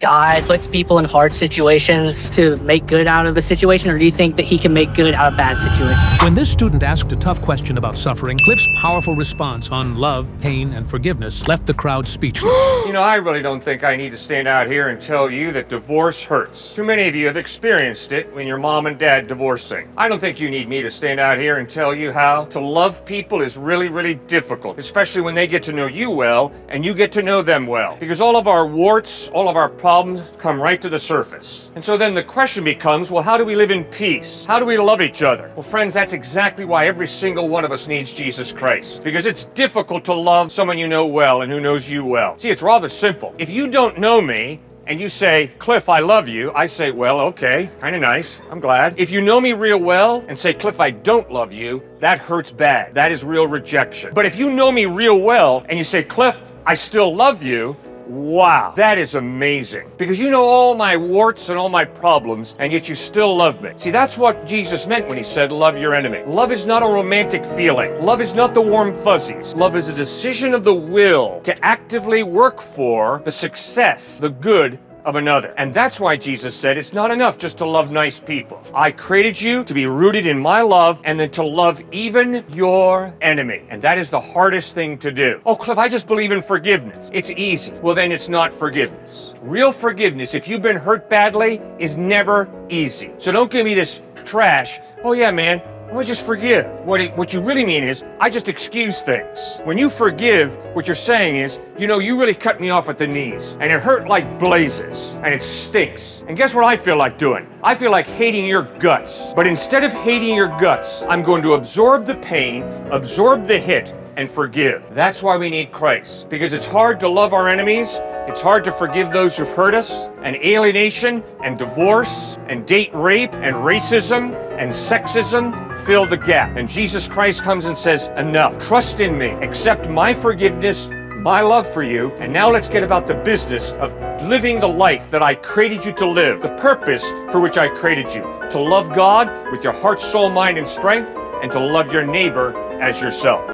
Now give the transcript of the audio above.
God puts people in hard situations to make good out of the situation, or do you think that he can make good out of bad situations? When this student asked a tough question about suffering, Cliffe's powerful response on love, pain, and forgiveness left the crowd speechless. You know, I really don't think I need to stand out here and tell you that divorce hurts. Too many of you have experienced it when your mom and dad divorcing. I don't think you need me to stand out here and tell you how to love people is really, really difficult, especially when they get to know you well and you get to know them well. Because all of our warts, all of our problems come right to the surface. And so then the question becomes, well, how do we live in peace? How do we love each other? Well, friends, that's exactly why every single one of us needs Jesus Christ. Because it's difficult to love someone you know well and who knows you well. See, it's rather simple. If you don't know me, and you say, Cliff, I love you, I say, well, okay, kind of nice, I'm glad. If you know me real well and say, Cliff, I don't love you, that hurts bad. That is real rejection. But if you know me real well and you say, Cliff, I still love you, wow, that is amazing. Because you know all my warts and all my problems, and yet you still love me. See, that's what Jesus meant when he said, love your enemy. Love is not a romantic feeling. Love is not the warm fuzzies. Love is a decision of the will to actively work for the success, the good of another. And that's why Jesus said it's not enough just to love nice people. I created you to be rooted in my love and then to love even your enemy. And that is the hardest thing to do. Oh, Cliff, I just believe in forgiveness. It's easy. Well, then it's not forgiveness. Real forgiveness, if you've been hurt badly, is never easy. So don't give me this trash. Oh yeah, man, I just forgive. What you really mean is, I just excuse things. When you forgive, what you're saying is, you know, you really cut me off at the knees, and it hurt like blazes, and it stinks. And guess what I feel like doing? I feel like hating your guts. But instead of hating your guts, I'm going to absorb the pain, absorb the hit, and forgive. That's why we need Christ. Because it's hard to love our enemies, it's hard to forgive those who've hurt us, and alienation, and divorce, and date rape, and racism, and sexism fill the gap. And Jesus Christ comes and says, enough. Trust in me. Accept my forgiveness, my love for you, and now let's get about the business of living the life that I created you to live, the purpose for which I created you, to love God with your heart, soul, mind, and strength, and to love your neighbor as yourself.